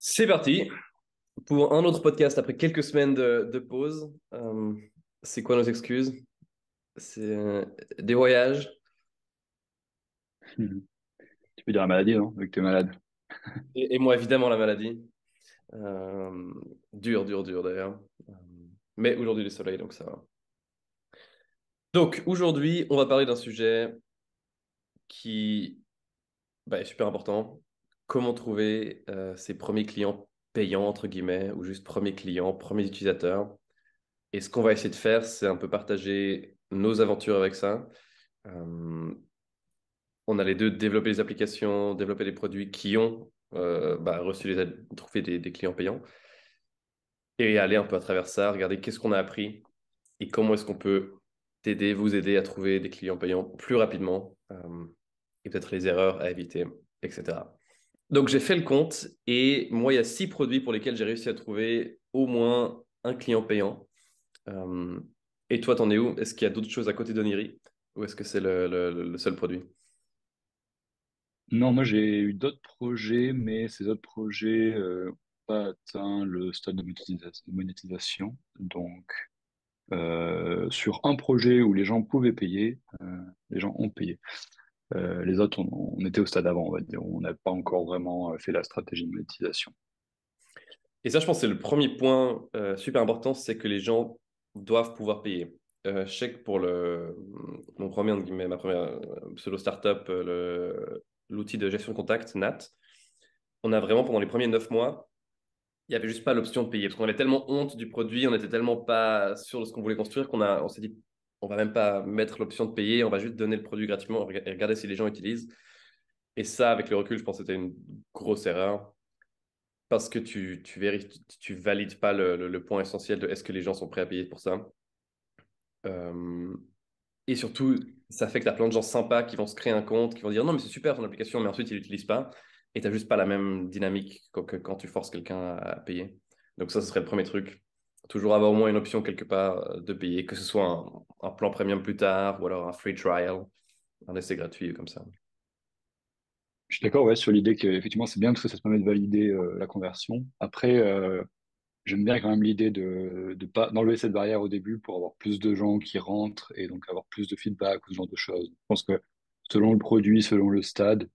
C'est parti pour un autre podcast après quelques semaines de pause. C'est quoi nos excuses? C'est des voyages. Mhm. Tu peux dire la maladie, non? Vu que tu es malade. Et moi, évidemment, la maladie. Euh, dur d'ailleurs. Euh, mais aujourd'hui, le soleil, donc ça va. Donc aujourd'hui, on va parler d'un sujet qui est super important. Comment trouver ses premiers clients payants, entre guillemets, ou juste premiers clients, premiers utilisateurs. Et ce qu'on va essayer de faire, c'est un peu partager nos aventures avec ça. Euh, on a les deux développer des applications, développer des produits qui ont reçu les aides, trouvé des clients payants et aller un peu à travers ça, regarder qu'est-ce qu'on a appris et comment est-ce qu'on peut t'aider, vous aider à trouver des clients payants plus rapidement et peut-être les erreurs à éviter, etc. Donc j'ai fait le compte et moi, il y a 6 produits pour lesquels j'ai réussi à trouver au moins un client payant. Euh, et toi, t'en es où? Est-ce qu'il y a d'autres choses à côté d'Oniri ou est-ce que c'est le seul produit? Non, moi j'ai eu d'autres projets, mais ces autres projets n'ont pas atteint le stade de monétisation. Donc, sur un projet où les gens pouvaient payer, les gens ont payé. Les autres, on était au stade avant, on va dire, où on n'a pas encore vraiment fait la stratégie de monétisation. Et ça, je pense que c'est le premier point super important, c'est que les gens doivent pouvoir payer. Je sais que pour mon premier, entre guillemets, ma première pseudo startup, l'outil de gestion de contact, NAT, on a vraiment, pendant les premiers 9 mois, il n'y avait juste pas l'option de payer. Parce qu'on avait tellement honte du produit, on n'était tellement pas sûr de ce qu'on voulait construire on s'est dit, on va même pas mettre l'option de payer, on va juste donner le produit gratuitement et regarder si les gens utilisent. Et ça, avec le recul, je pense que c'était une grosse erreur. Parce que tu vérifies, tu valides pas le point essentiel de est-ce que les gens sont prêts à payer pour ça. Euh, et surtout, ça fait que tu as plein de gens sympas qui vont se créer un compte, qui vont dire non, mais c'est super ton application, mais ensuite ils l'utilisent pas. Et tu n'as juste pas la même dynamique que quand tu forces quelqu'un à payer. Donc ça, ce serait le premier truc. Toujours avoir au moins une option quelque part de payer, que ce soit un plan premium plus tard ou alors un free trial, un essai gratuit comme ça. Je suis d'accord, ouais, sur l'idée qu'effectivement c'est bien parce que ça te permet de valider la conversion. Après, j'aime bien quand même l'idée de pas d'enlever cette barrière au début pour avoir plus de gens qui rentrent et donc avoir plus de feedback ou ce genre de choses. Je pense que selon le produit, selon le stade,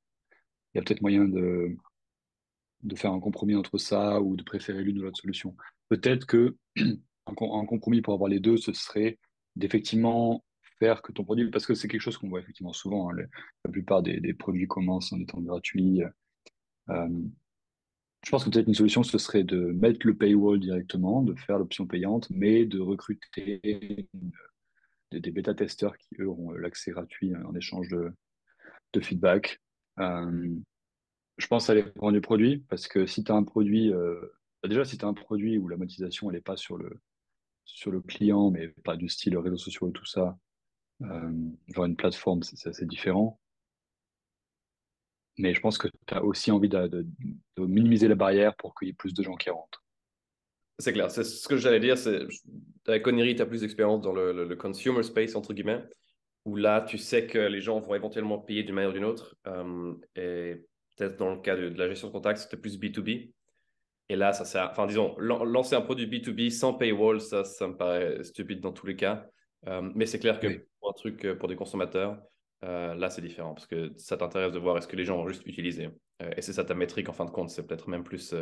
il y a peut-être moyen de faire un compromis entre ça ou de préférer l'une ou l'autre solution. Peut-être que un compromis pour avoir les deux, ce serait d'effectivement faire que ton produit, parce que c'est quelque chose qu'on voit effectivement souvent, hein, la plupart des produits commencent en étant gratuits. Euh, je pense que peut-être une solution, ce serait de mettre le paywall directement, de faire l'option payante, mais de recruter des bêta-testeurs qui, eux, auront l'accès gratuit en échange de feedback. Euh, je pense que ça dépend du produit, parce que si tu as un produit, déjà, si tu as un produit où la monétisation, elle n'est pas sur le client, mais pas du style réseaux sociaux et tout ça, euh, genre une plateforme, c'est assez différent. Mais je pense que tu as aussi envie de minimiser la barrière pour qu'il y ait plus de gens qui rentrent. C'est clair, c'est ce que j'allais dire. Avec Connery, tu as plus d'expérience dans le consumer space, entre guillemets, où là, tu sais que les gens vont éventuellement payer d'une manière ou d'une autre. Et peut-être dans le cas de la gestion de contact, c'était plus B2B. Et là, ça sert, enfin, disons, lancer un produit B2B sans paywall, ça me paraît stupide dans tous les cas. Mais c'est clair que Oui. pour un truc pour des consommateurs, là, c'est différent parce que ça t'intéresse de voir est-ce que les gens vont juste utiliser. Et c'est ça ta métrique en fin de compte, c'est peut-être même plus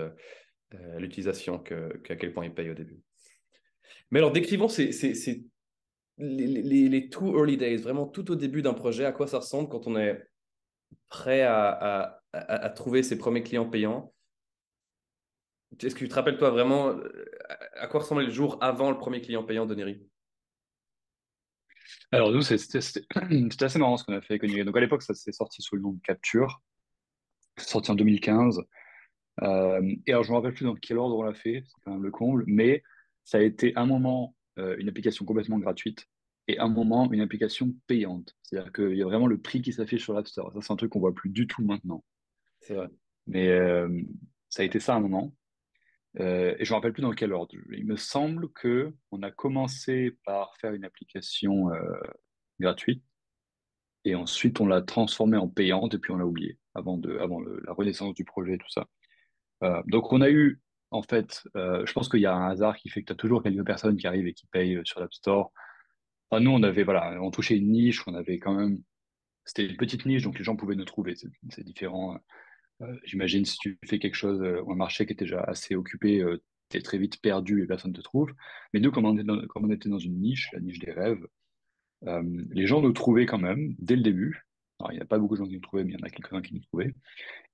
l'utilisation qu'à quel point ils payent au début. Mais alors, décrivons les too early days, vraiment tout au début d'un projet, à quoi ça ressemble quand on est prêt à trouver ses premiers clients payants. Est-ce que tu te rappelles, toi, vraiment à quoi ressemblait le jour avant le premier client payant de Neri? Alors, nous, c'était assez marrant ce qu'on a fait avec Onigiri. Donc, à l'époque, ça s'est sorti sous le nom de Capture. C'est sorti en 2015. Et alors, je me rappelle plus dans quel ordre on l'a fait. C'est quand même le comble. Mais ça a été un moment une application complètement gratuite et un moment une application payante. C'est-à-dire qu'il y a vraiment le prix qui s'affiche sur l'App Store. Ça, c'est un truc qu'on voit plus du tout maintenant. C'est vrai. Mais ça a été ça un moment. Et je me rappelle plus dans quel ordre. Il me semble que on a commencé par faire une application gratuite. Et ensuite, on l'a transformé en payante et puis on l'a oublié avant la renaissance du projet et tout ça. Donc on a eu, en fait, je pense qu'il y a un hasard qui fait que tu as toujours quelques personnes qui arrivent et qui payent sur l'App Store. Enfin, nous, on avait, voilà, on touchait une niche, on avait quand même, c'était une petite niche, donc les gens pouvaient nous trouver. C'est différent. J'imagine si tu fais quelque chose, un marché qui est déjà assez occupé, tu es très vite perdu et personne ne te trouve. Mais nous, comme on était dans une niche, la niche des rêves, euh, les gens nous trouvaient quand même dès le début. Alors, il n'y a pas beaucoup de gens qui nous trouvaient, mais il y en a quelques-uns qui nous trouvaient.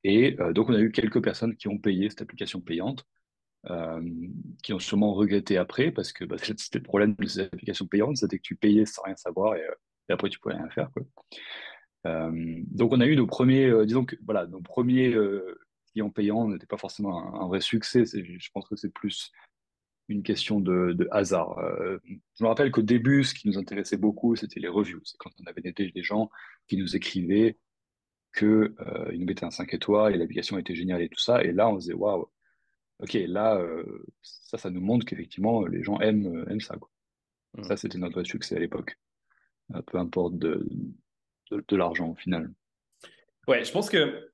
Et donc, on a eu quelques personnes qui ont payé cette application payante, euh, qui ont sûrement regretté après, parce que bah, c'était le problème de ces applications payantes, c'était que tu payais sans rien savoir et après, tu pouvais rien faire, quoi. Donc, on a eu nos premiers, disons que voilà, nos premiers clients payants n'étaient pas forcément un vrai succès. Je pense que c'est plus une question de hasard. Je me rappelle qu'au début, ce qui nous intéressait beaucoup, c'était les reviews. C'est quand on avait des gens qui nous écrivaient que ils nous mettaient un 5 étoiles et l'application était géniale et tout ça. Et là, on se disait, waouh, ok, là, ça nous montre qu'effectivement, les gens aiment ça, quoi. Ça, Mm. c'était notre vrai succès à l'époque. Peu importe de l'argent au final. Ouais, je pense que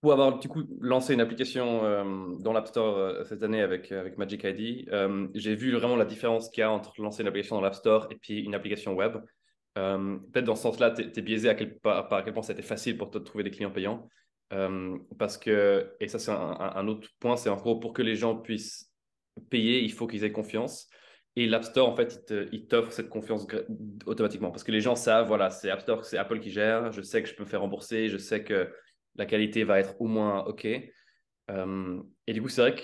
pour avoir du coup lancé une application dans l'App Store cette année avec Magic ID, j'ai vu vraiment la différence qu'il y a entre lancer une application dans l'App Store et puis une application web. Peut-être dans ce sens-là, tu es biaisé par à quel point ça a été facile pour toi de trouver des clients payants. Parce que, et ça c'est un autre point, c'est en gros pour que les gens puissent payer, il faut qu'ils aient confiance. Et l'App Store, en fait, il t'offre cette confiance automatiquement. Parce que les gens savent, voilà, c'est App Store, c'est Apple qui gère. Je sais que je peux me faire rembourser. Je sais que la qualité va être au moins OK. Et du coup, c'est vrai que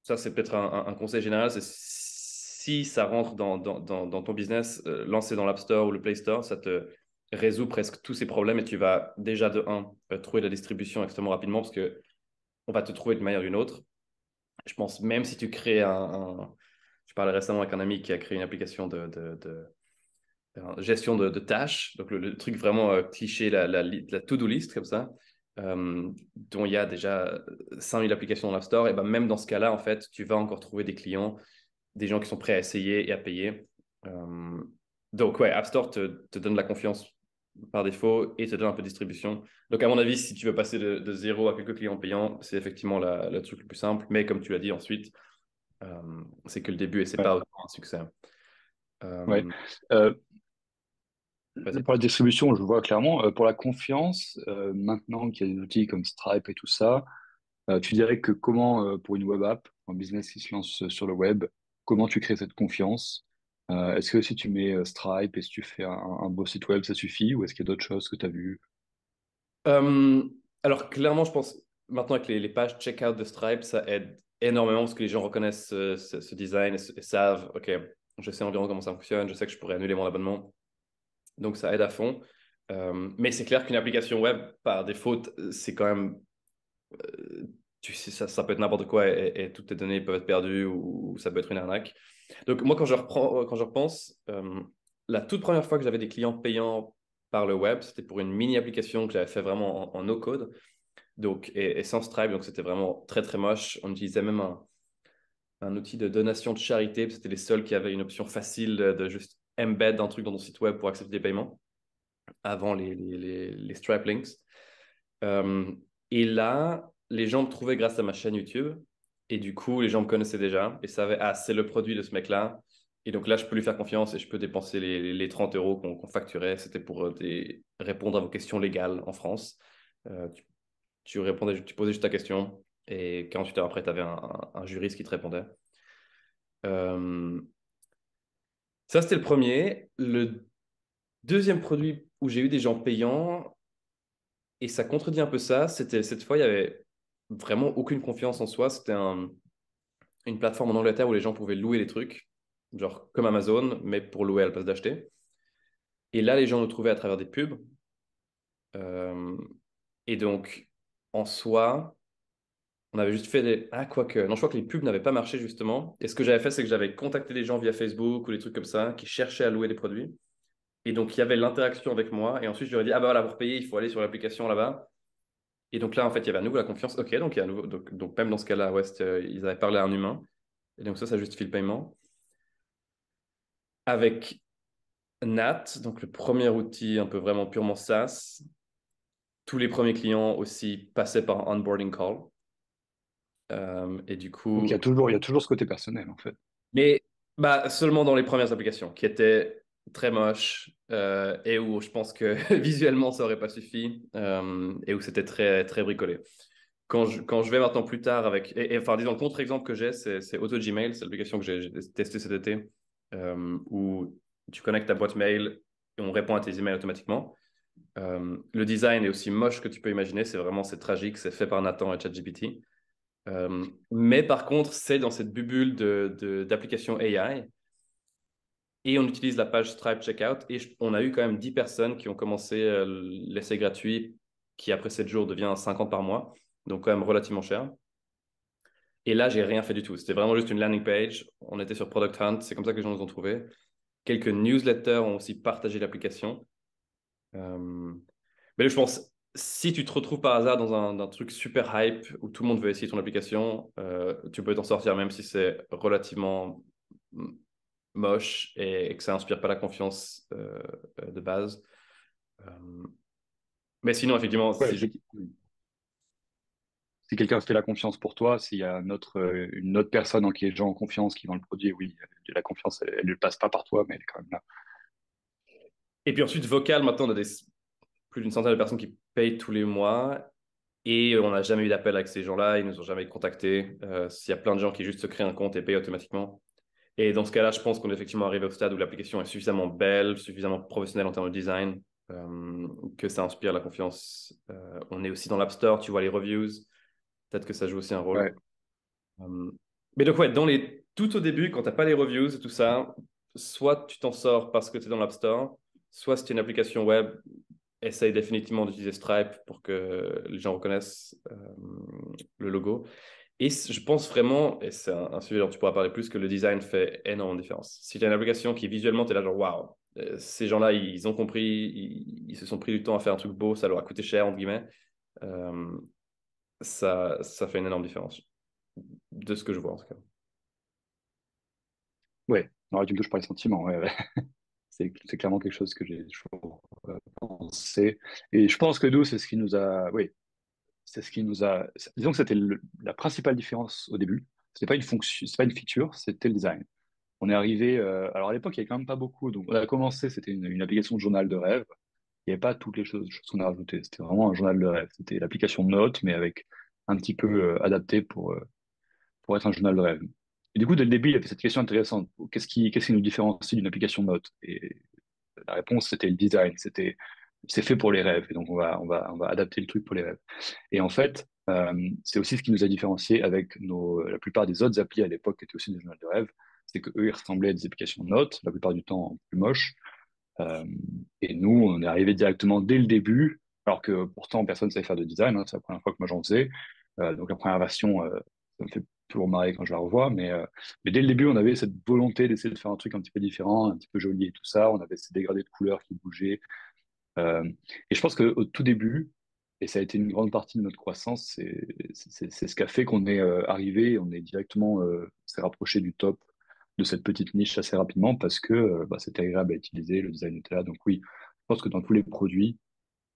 ça, c'est peut-être un conseil général. C'est si ça rentre dans ton business, lancer dans l'App Store ou le Play Store, ça te résout presque tous ces problèmes et tu vas déjà de un trouver la distribution extrêmement rapidement parce que on va te trouver d'une manière ou d'une autre. Je pense même si tu crées je parlais récemment avec un ami qui a créé une application de gestion de tâches, donc le truc vraiment cliché, la to-do list comme ça, dont il y a déjà 5000 applications dans l'App Store, et ben même dans ce cas-là, en fait, tu vas encore trouver des clients, des gens qui sont prêts à essayer et à payer. Euh, donc ouais, App Store te donne la confiance par défaut et te donne un peu de distribution. Donc à mon avis, si tu veux passer de zéro à quelques clients payants, c'est effectivement le truc le plus simple. Mais comme tu l'as dit ensuite, c'est que le début et c'est Ouais, pas un succès. ouais. Euh, Euh, Vas-y. pour la distribution, je vois clairement. Pour la confiance, maintenant qu'il y a des outils comme Stripe et tout ça, tu dirais que comment, pour une web app, un business qui se lance sur le web, comment tu crées cette confiance? Est-ce que si tu mets Stripe et si tu fais un beau site web, ça suffit? Ou est-ce qu'il y a d'autres choses que tu as vues? Euh, alors, clairement, je pense maintenant avec les pages checkout de Stripe, ça aide énormément parce que les gens reconnaissent ce design et savent, OK, je sais environ comment ça fonctionne, je sais que je pourrais annuler mon abonnement. Donc, ça aide à fond. Mais c'est clair qu'une application web, par défaut, c'est quand même, tu sais, ça peut être n'importe quoi et toutes tes données peuvent être perdues ou ça peut être une arnaque. Donc, moi, quand je repense, la toute première fois que j'avais des clients payants par le web, c'était pour une mini application que j'avais fait vraiment en no-code. Donc, et sans Stripe, donc c'était vraiment très très moche. On utilisait même un outil de donation de charité, c'était les seuls qui avaient une option facile de juste embed un truc dans ton site web pour accepter des paiements avant les Stripe links. Euh, et là, les gens me trouvaient grâce à ma chaîne YouTube. Et du coup, les gens me connaissaient déjà et savaient, ah, c'est le produit de ce mec-là. Et donc là, je peux lui faire confiance et je peux dépenser les 30 euros qu'on facturait. C'était pour répondre à vos questions légales en France. Tu répondais, tu posais juste ta question et 48 heures après, tu avais un juriste qui te répondait. Euh, Ça, c'était le premier. Le deuxième produit où j'ai eu des gens payants, et ça contredit un peu ça, c'était cette fois, il y avait vraiment aucune confiance en soi. C'était une plateforme en Angleterre où les gens pouvaient louer les trucs, genre comme Amazon, mais pour louer à la place d'acheter. Et là, les gens nous trouvaient à travers des pubs. Euh, et donc, en soi, on avait juste fait des... Ah, quoique. Non, je crois que les pubs n'avaient pas marché, justement. Et ce que j'avais fait, c'est que j'avais contacté des gens via Facebook ou des trucs comme ça qui cherchaient à louer des produits. Et donc, il y avait l'interaction avec moi. Et ensuite, je leur ai dit, ah bah voilà, pour payer, il faut aller sur l'application là-bas. Et donc là, en fait, il y avait à nouveau la confiance. OK, donc, il y a à nouveau... donc même dans ce cas-là, ouais, ils avaient parlé à un humain. Et donc ça justifie le paiement. Avec Nat, donc le premier outil un peu vraiment purement SaaS, tous les premiers clients aussi passaient par un onboarding call. Et du Donc coup, il y a toujours ce côté personnel, en fait. mais bah, seulement dans les premières applications qui étaient très moches et où je pense que visuellement ça aurait pas suffi et où c'était très, très bricolé. Quand je vais maintenant plus tard avec. Enfin, disons, le contre-exemple que j'ai, c'est AutoGmail, c'est l'application que j'ai testée cet été, où tu connectes ta boîte mail et on répond à tes emails automatiquement. Le design est aussi moche que tu peux imaginer, c'est tragique, c'est fait par Nathan et ChatGPT. Mais par contre, c'est dans cette bulle d'applications AI et on utilise la page Stripe Checkout et on a eu quand même 10 personnes qui ont commencé l'essai gratuit qui après 7 jours devient 50 par mois, donc quand même relativement cher. Et là, j'ai rien fait du tout. C'était vraiment juste une landing page. On était sur Product Hunt. C'est comme ça que les gens nous ont trouvés. Quelques newsletters ont aussi partagé l'application. Euh, Mais là, je pense, si tu te retrouves par hasard dans un truc super hype où tout le monde veut essayer ton application, tu peux t'en sortir même si c'est relativement moche et que ça inspire pas la confiance de base. Euh, Mais sinon, effectivement, Ouais, si je... si quelqu'un fait la confiance pour toi, s'il y a une autre personne en qui les gens ont confiance, qui vend le produit, oui, la confiance, elle ne passe pas par toi, mais elle est quand même là. Et puis ensuite, vocal, maintenant, on a plus d'une centaine de personnes qui payent tous les mois. Et on n'a jamais eu d'appel avec ces gens-là, ils nous ont jamais contactés. Il y a plein de gens qui juste se créent un compte et payent automatiquement. Et dans ce cas-là, je pense qu'on est effectivement arrivé au stade où l'application est suffisamment belle, suffisamment professionnelle en termes de design, que ça inspire la confiance. On est aussi dans l'App Store, tu vois les reviews, peut-être que ça joue aussi un rôle. Ouais, Euh, mais donc ouais, tout au début, quand tu n'as pas les reviews et tout ça, soit tu t'en sors parce que tu es dans l'App Store, soit si tu es une application web, essaye définitivement d'utiliser Stripe pour que les gens reconnaissent le logo. Et je pense vraiment, et c'est un sujet dont tu pourras parler plus, que le design fait énormément de différence. Si tu as une application qui visuellement, tu es là genre, waouh, ces gens-là, ils ont compris, ils se sont pris du temps à faire un truc beau, ça leur a coûté cher, entre guillemets, euh, ça fait une énorme différence, de ce que je vois en tout cas. ouais. Alors, tu me touches par les sentiments, ouais, ouais. C'est clairement quelque chose que j'ai toujours pensé. Et je pense que nous, c'est ce qui nous a, oui, c'est ce qui nous a, disons que c'était la principale différence au début. C'était pas une fonction, c'est pas une feature, c'était le design. On est arrivé, alors à l'époque, il y avait quand même pas beaucoup. Donc, on a commencé, c'était une application de journal de rêve. Il n'y avait pas toutes les choses qu'on a rajoutées. C'était vraiment un journal de rêve. C'était l'application de notes, mais avec un petit peu adapté pour être un journal de rêve. Et du coup, dès le début, il y avait cette question intéressante. Qu'est-ce qui nous différencie d'une application de notes? Et la réponse, c'était le design. C'est fait pour les rêves. Et donc, on va adapter le truc pour les rêves. Et en fait, c'est aussi ce qui nous a différenciés avec la plupart des autres applis à l'époque qui étaient aussi des journaux de rêve. C'est que eux, ils ressemblaient à des applications de notes, la plupart du temps plus moches. Euh, et nous, on est arrivé directement dès le début, alors que pourtant personne ne savait faire de design, hein, c'est la première fois que moi j'en faisais. Donc la première version, ça me fait toujours marrer quand je la revois, mais dès le début, on avait cette volonté d'essayer de faire un truc un petit peu différent, un petit peu joli et tout ça. On avait ces dégradés de couleurs qui bougeaient. Euh, et je pense qu'au tout début, et ça a été une grande partie de notre croissance, c'est ce qui a fait qu'on est arrivé, on est directement s'est rapproché du top de cette petite niche assez rapidement parce que bah, c'était agréable à utiliser, le design était là. Donc oui, je pense que dans tous les produits,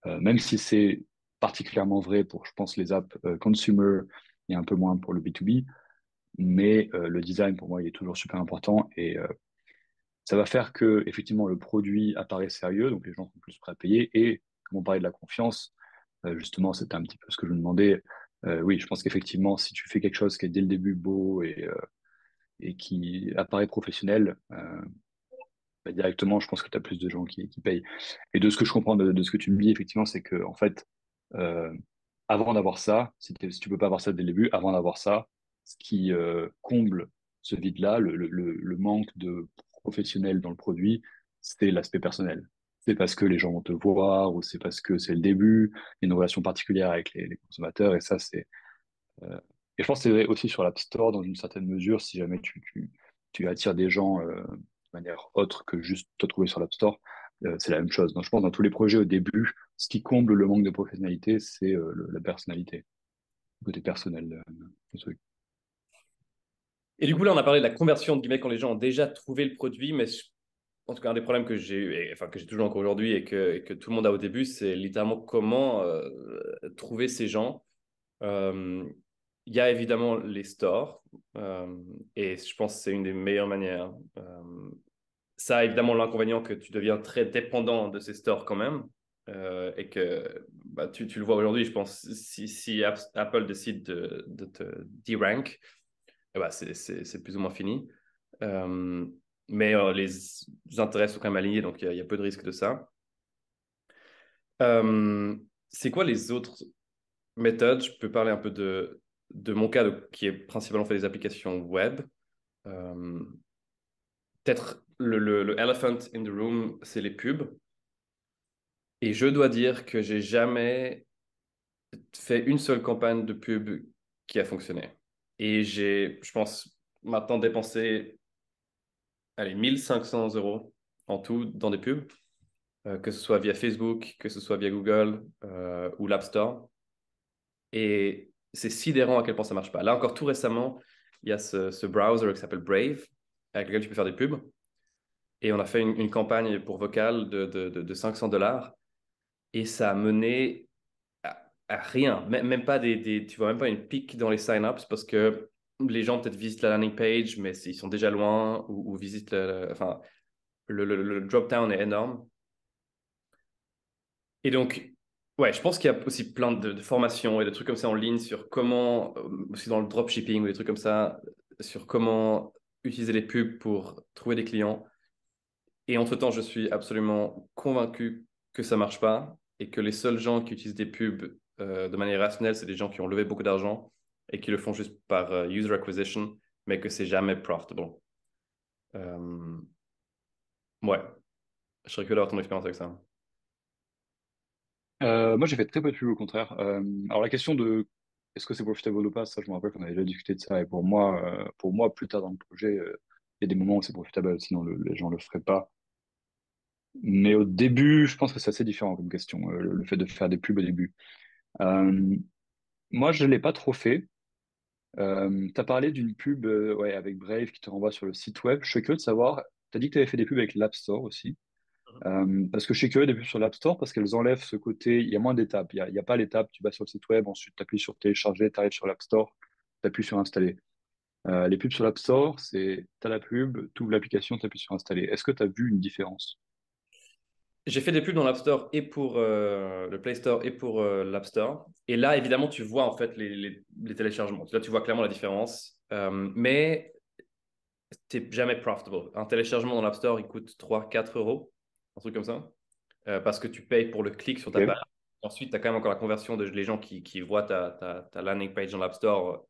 même si c'est particulièrement vrai pour, je pense, les apps consumer et un peu moins pour le B2B, mais le design pour moi il est toujours super important et ça va faire que effectivement le produit apparaît sérieux, donc les gens sont plus prêts à payer et comme on parlait de la confiance, justement c'était un petit peu ce que je me demandais. Oui, je pense qu'effectivement si tu fais quelque chose qui est dès le début beau et qui apparaît professionnel, bah, directement, je pense que tu as plus de gens qui payent. Et de ce que je comprends de ce que tu me dis, effectivement, c'est que en fait, euh, avant d'avoir ça, si tu peux pas avoir ça dès le début, avant d'avoir ça, ce qui comble ce vide-là, le manque de professionnel dans le produit, c'est l'aspect personnel. C'est parce que les gens vont te voir ou c'est parce que c'est le début, il y a une relation particulière avec les consommateurs et ça, euh, et je pense que c'est vrai aussi sur l'App Store, dans une certaine mesure, si jamais tu attires des gens de manière autre que juste te trouver sur l'App Store, c'est la même chose. Donc, je pense que dans tous les projets au début, ce qui comble le manque de professionnalité, c'est la personnalité, le côté personnel du truc. Et du coup, là, on a parlé de la conversion de guillemets quand les gens ont déjà trouvé le produit, mais en tout cas, un des problèmes que j'ai eu, enfin que j'ai toujours encore aujourd'hui et que tout le monde a au début, c'est littéralement comment trouver ces gens. Euh, il y a évidemment les stores, et je pense que c'est une des meilleures manières. Ça a évidemment l'inconvénient que tu deviens très dépendant de ces stores quand même, et que bah, tu le vois aujourd'hui, je pense, si Apple décide de te de-rank, eh ben, c'est plus ou moins fini. Euh, mais les intérêts sont quand même alignés, donc il y a peu de risques de ça. Euh, c'est quoi les autres méthodes? Je peux parler un peu de mon cas, qui est principalement fait des applications web. Euh, Peut-être le elephant in the room, c'est les pubs. Et je dois dire que j'ai jamais fait une seule campagne de pub qui a fonctionné. Et je pense, maintenant dépensé, allez, 1 500 € en tout dans des pubs, que ce soit via Facebook, que ce soit via Google ou l'App Store. Et c'est sidérant à quel point ça marche pas. Là encore, tout récemment, il y a ce browser qui s'appelle Brave, avec lequel tu peux faire des pubs. Et on a fait une campagne pour vocal de 500 $. Et ça a mené à rien. Même pas tu vois même pas une pique dans les sign-ups parce que les gens peut-être visitent la landing page, mais ils sont déjà loin ou visitent enfin, le drop-down est énorme. Et donc, ouais, je pense qu'il y a aussi plein de formations et de trucs comme ça en ligne sur comment, aussi dans le dropshipping ou des trucs comme ça, sur comment utiliser les pubs pour trouver des clients. Et entre-temps, je suis absolument convaincu que ça marche pas et que les seuls gens qui utilisent des pubs de manière rationnelle, c'est des gens qui ont levé beaucoup d'argent et qui le font juste par user acquisition, mais que c'est jamais profitable. Euh, ouais, je serais curieux d'avoir ton expérience avec ça. Moi, j'ai fait très peu de pub, au contraire. Alors, la question de est-ce que c'est profitable ou pas, ça, je me rappelle qu'on avait déjà discuté de ça. Et pour moi, plus tard dans le projet, il y a des moments où c'est profitable, sinon les gens le feraient pas. Mais au début, je pense que c'est assez différent comme question, le fait de faire des pubs au début. Euh, Moi, je l'ai pas trop fait. Tu as parlé d'une pub ouais, avec Brave qui te renvoie sur le site web. Je suis curieux de savoir, tu as dit que tu avais fait des pubs avec l'App Store aussi. Parce que je suis curieux des pubs sur l'App Store parce qu'elles enlèvent ce côté, il y a moins d'étapes. Il y a pas l'étape, tu vas sur le site web, ensuite tu appuies sur télécharger, tu arrives sur l'App Store, tu appuies sur installer. Les pubs sur l'App Store, c'est tu as la pub, tu ouvres l'application, tu appuies sur installer. Est-ce que tu as vu une différence? J'ai fait des pubs dans l'App Store et pour le Play Store et pour l'App Store. Et là, évidemment, tu vois en fait les téléchargements. Là, tu vois clairement la différence. Mais t'es jamais profitable. Un téléchargement dans l'App Store, il coûte 3 4 €, un truc comme ça, parce que tu payes pour le clic sur ta page. Ok. Ensuite, tu as quand même encore la conversion de les gens qui voient ta landing page dans l'App Store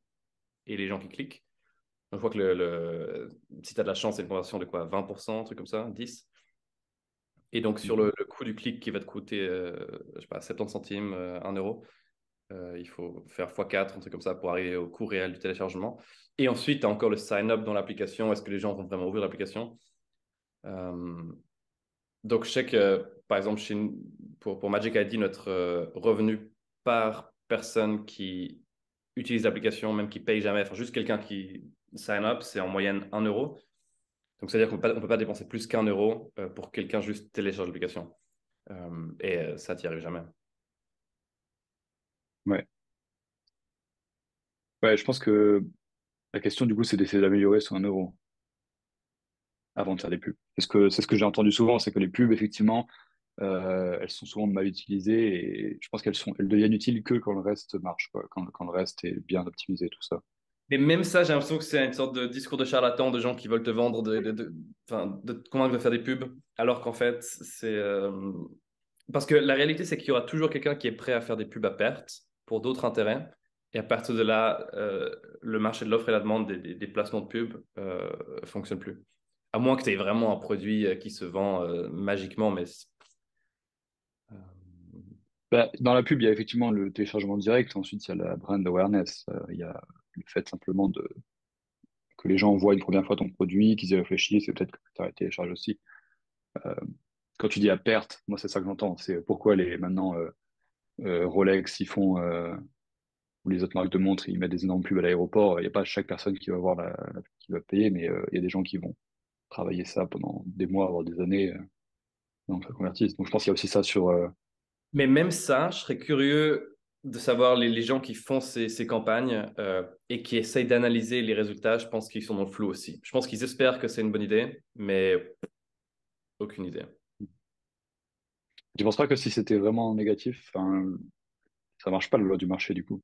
et les gens qui cliquent. Donc, je crois que si tu as de la chance, c'est une conversion de quoi, 20%, un truc comme ça, 10. Et donc, sur Mhm. le coût du clic qui va te coûter, je sais pas, 70 centimes, 1 €, il faut faire x4, un truc comme ça, pour arriver au coût réel du téléchargement. Et ensuite, tu as encore le sign-up dans l'application. Est-ce que les gens vont vraiment ouvrir l'application? Euh, donc, je sais que, par exemple, pour Magic ID, notre revenu par personne qui utilise l'application, même qui paye jamais, enfin juste quelqu'un qui sign up, c'est en moyenne 1 €. Donc, c'est-à-dire qu'on ne peut pas dépenser plus qu'1 € pour quelqu'un juste télécharge l'application. Et ça, t'y arrives jamais. Ouais. Ouais, je pense que la question, du coup, c'est d'essayer d'améliorer son 1 € avant de faire des pubs. Parce que c'est ce que j'ai entendu souvent, c'est que les pubs, effectivement, elles sont souvent mal utilisées et je pense elles deviennent utiles que quand le reste marche, quoi, quand le reste est bien optimisé, tout ça. Mais même ça, j'ai l'impression que c'est une sorte de discours de charlatan de gens qui veulent te vendre, enfin, de te convaincre de faire des pubs, alors qu'en fait, parce que la réalité, c'est qu'il y aura toujours quelqu'un qui est prêt à faire des pubs à perte pour d'autres intérêts. Et à partir de là, le marché de l'offre et la demande des placements de pubs fonctionne plus. À moins que tu aies vraiment un produit qui se vend magiquement, mais euh, Bah, dans la pub, il y a effectivement le téléchargement direct, ensuite il y a la brand awareness, il y a le fait simplement que les gens voient une première fois ton produit, qu'ils y réfléchissent, c'est peut-être que tu as téléchargé aussi. Euh, Quand tu dis à perte, moi c'est ça que j'entends, c'est pourquoi maintenant Rolex, ils font, ou les autres marques de montres, ils mettent des énormes pubs à l'aéroport, il n'y a pas chaque personne qui va voir qui va payer, mais il y a des gens qui vont travailler ça pendant des mois, voire des années, donc ça convertisse. Donc je pense qu'il y a aussi ça sur... mais même ça, je serais curieux. de savoir les gens qui font ces campagnes et qui essayent d'analyser les résultats, je pense qu'ils sont dans le flou aussi. Je pense qu'ils espèrent que c'est une bonne idée, mais aucune idée. Tu penses pas que si c'était vraiment négatif, enfin, ça marche pas la loi du marché du coup?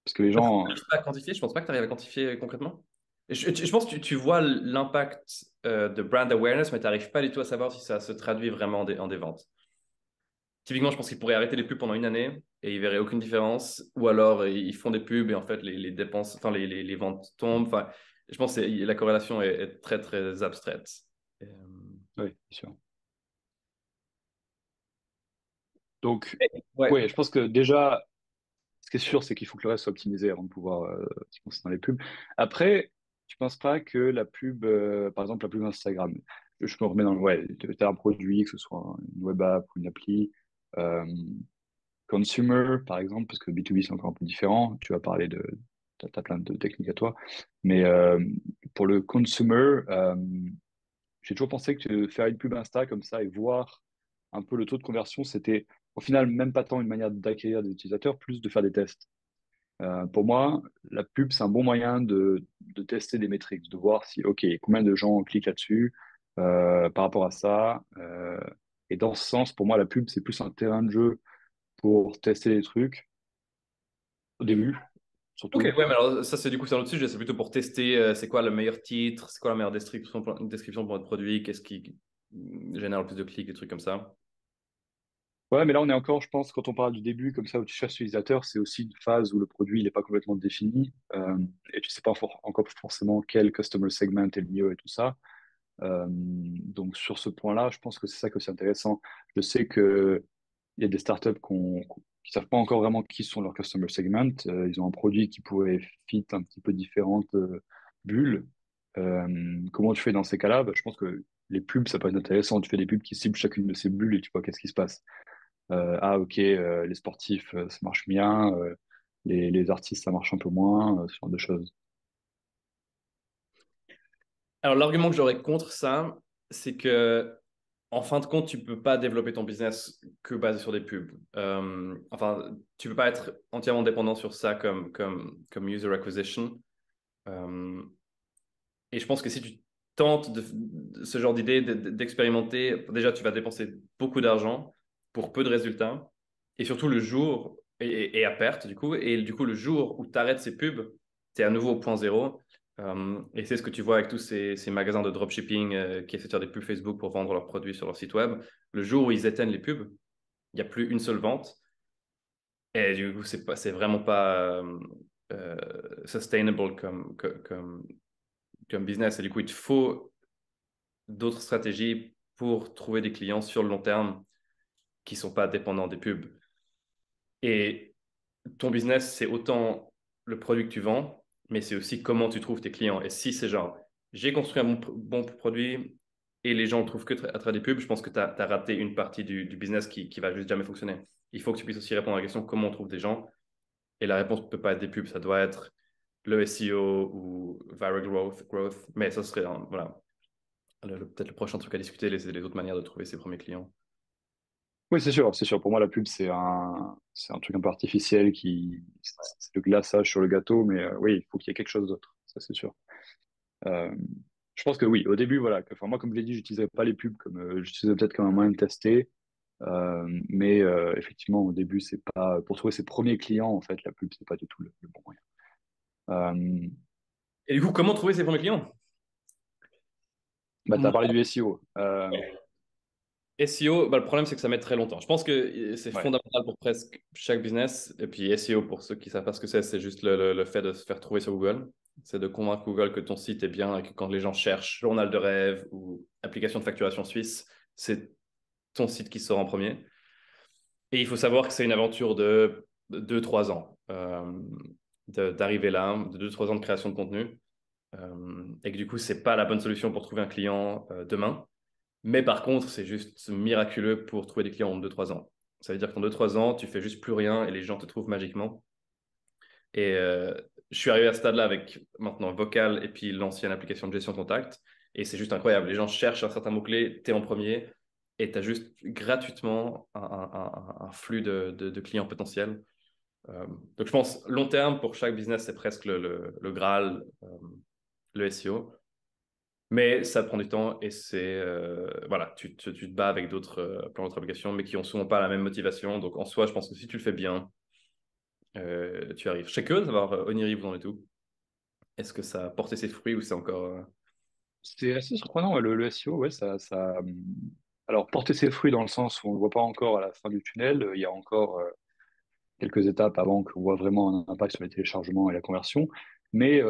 Parce que les Après, gens, tu n'arrives pas à quantifier, je pense pas que tu arrives à quantifier concrètement. Je pense que tu vois l'impact de brand awareness, mais tu n'arrives pas du tout à savoir si ça se traduit vraiment en des ventes. Typiquement, je pense qu'ils pourraient arrêter les pubs pendant une année et ils verraient aucune différence. Ou alors, ils font des pubs et en fait, les dépenses, enfin, les ventes tombent. Enfin, je pense que la corrélation est très, très abstraite. Et, oui, c'est sûr. Donc, ouais. ouais, je pense que déjà, ce qui est sûr, c'est qu'il faut que le reste soit optimisé avant de pouvoir se lancer dans les pubs. Après, tu penses pas que la pub, par exemple, la pub Instagram, je me remets dans le, ouais, tu as un produit, que ce soit une web app ou une appli, euh, consumer, par exemple, parce que B2B, c'est encore un peu différent. Tu vas parler de, t'as plein de techniques à toi. Mais pour le consumer, j'ai toujours pensé que faire une pub Insta comme ça et voir un peu le taux de conversion, c'était au final même pas tant une manière d'acquérir des utilisateurs, plus de faire des tests. Pour moi, la pub, c'est un bon moyen de tester des métriques, de voir si, OK, combien de gens cliquent là-dessus par rapport à ça. Et dans ce sens, pour moi, la pub, c'est plus un terrain de jeu pour tester les trucs au début, Ok, ouais, surtout. mais alors ça, c'est du coup, c'est un autre sujet. C'est plutôt pour tester c'est quoi le meilleur titre, c'est quoi la meilleure description pour notre produit, qu'est-ce qui génère le plus de clics, des trucs comme ça. Ouais, mais là, on est encore, je pense, quand on parle du début, comme ça, où tu cherches l'utilisateur, c'est aussi une phase où le produit, il n'est pas complètement défini et tu sais pas encore forcément quel customer segment est le mieux et tout ça. Donc, sur ce point-là, je pense que c'est ça que c'est intéressant. Je sais que il y a des startups qui savent pas encore vraiment qui sont leurs customer segment. Ils ont un produit qui pourrait fit un petit peu différentes bulles. Comment tu fais dans ces cas-là? Bah, je pense que les pubs, ça peut être intéressant. Tu fais des pubs qui ciblent chacune de ces bulles et tu vois qu'est-ce qui se passe. Ah, ok, les sportifs, ça marche bien. Les artistes, ça marche un peu moins. Ce genre de choses. Alors, l'argument que j'aurais contre ça, c'est que, en fin de compte, tu peux pas développer ton business que basé sur des pubs. Enfin, tu peux pas être entièrement dépendant sur ça comme user acquisition. Euh, et je pense que si tu tentes ce genre d'idée, d'expérimenter, déjà, tu vas dépenser beaucoup d'argent pour peu de résultats. Et surtout le jour, et à perte du coup, et du coup le jour où tu arrêtes ces pubs, tu es à nouveau au point zéro. Et c'est ce que tu vois avec tous ces magasins de dropshipping qui essaient de faire des pubs Facebook pour vendre leurs produits sur leur site web. Le jour où ils éteignent les pubs, il n'y a plus une seule vente. Et du coup, c'est vraiment pas sustainable comme business. Et du coup, il te faut d'autres stratégies pour trouver des clients sur le long terme qui ne sont pas dépendants des pubs. Et ton business, c'est autant le produit que tu vends, mais c'est aussi comment tu trouves tes clients. Et si c'est genre, j'ai construit un bon produit et les gens le trouvent que à travers des pubs, je pense que tu as raté une partie du business qui va juste jamais fonctionner. Il faut que tu puisses aussi répondre à la question comment on trouve des gens. Et la réponse ne peut pas être des pubs, ça doit être le SEO ou viral growth. Mais ça serait voilà, peut-être le prochain truc à discuter, les autres manières de trouver ses premiers clients. Oui, c'est sûr, c'est sûr. Pour moi, la pub, c'est un truc un peu artificiel c'est le glaçage sur le gâteau, mais oui, il faut qu'il y ait quelque chose d'autre. Ça, c'est sûr. Euh, je pense que oui, au début, voilà. Enfin, moi, comme je l'ai dit, j'utilisais pas les pubs comme, j'utilisais peut-être comme un moyen de tester. Mais effectivement, au début, c'est pas, pour trouver ses premiers clients, en fait, la pub, c'est pas du tout le bon moyen. Euh, Et du coup, comment trouver ses premiers clients? Bah, tu as parlé du SEO. SEO, bah, le problème, c'est que ça met très longtemps. Je pense que c'est Ouais. fondamental pour presque chaque business. Et puis SEO, pour ceux qui ne savent pas ce que c'est juste le fait de se faire trouver sur Google. C'est de convaincre Google que ton site est bien et que quand les gens cherchent journal de rêve ou application de facturation suisse, c'est ton site qui sort en premier. Et il faut savoir que c'est une aventure de 2-3 ans d'arriver là, de 2-3 ans de création de contenu. Et que du coup, ce n'est pas la bonne solution pour trouver un client demain. Mais par contre, c'est juste miraculeux pour trouver des clients en 2-3 ans. Ça veut dire qu'en 2-3 ans, tu fais juste plus rien et les gens te trouvent magiquement. Et je suis arrivé à ce stade-là avec maintenant Vocal et puis l'ancienne application de gestion de contact. Et c'est juste incroyable. Les gens cherchent un certain mot-clé, tu es en premier et tu as juste gratuitement un flux de clients potentiels. Euh, donc, je pense, long terme, pour chaque business, c'est presque le Graal, le SEO. Mais ça prend du temps et voilà, tu te bats avec plein d'autres applications, mais qui ont souvent pas la même motivation. Donc, en soi, je pense que si tu le fais bien, tu arrives. Je serais curieux de savoir, Oniri, vous en êtes où? Est-ce que ça a porté ses fruits ou c'est encore. C'est assez surprenant, ouais, le SEO, ouais, alors, porter ses fruits dans le sens où on ne le voit pas encore à la fin du tunnel, il y a encore quelques étapes avant qu'on voit vraiment un impact sur les téléchargements et la conversion. Mais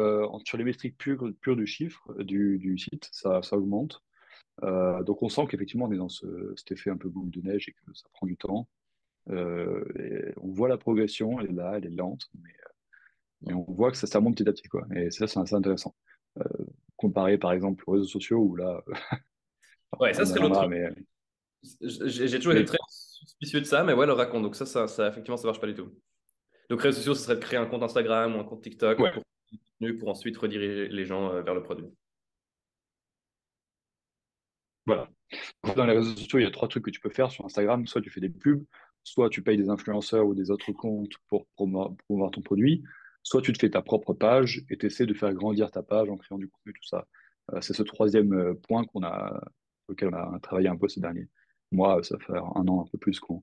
sur les métriques pures du chiffre, du site, ça augmente. Donc on sent qu'effectivement on est dans cet effet un peu boule de neige et que ça prend du temps. Et on voit la progression, elle est là, elle est lente, mais on voit que ça monte petit à petit, quoi. Et ça, c'est assez intéressant. Euh, Comparé par exemple aux réseaux sociaux où là, Ouais, ça on y serait l'autre reviendra, truc. J'ai toujours été mais très suspicieux de ça, mais ouais, le raconte. Donc, effectivement, ça marche pas du tout. Donc, réseaux sociaux, ce serait de créer un compte Instagram ou un compte TikTok ouais, pour ensuite rediriger les gens vers le produit. voilà. Dans les réseaux sociaux, il y a trois trucs que tu peux faire sur Instagram. Soit tu fais des pubs, soit tu payes des influenceurs ou des autres comptes pour promouvoir ton produit, soit tu te fais ta propre page et tu essaies de faire grandir ta page en créant du contenu, tout ça. C'est ce troisième point auquel on a travaillé un peu ces derniers mois. Ça fait un an, un peu plus qu'on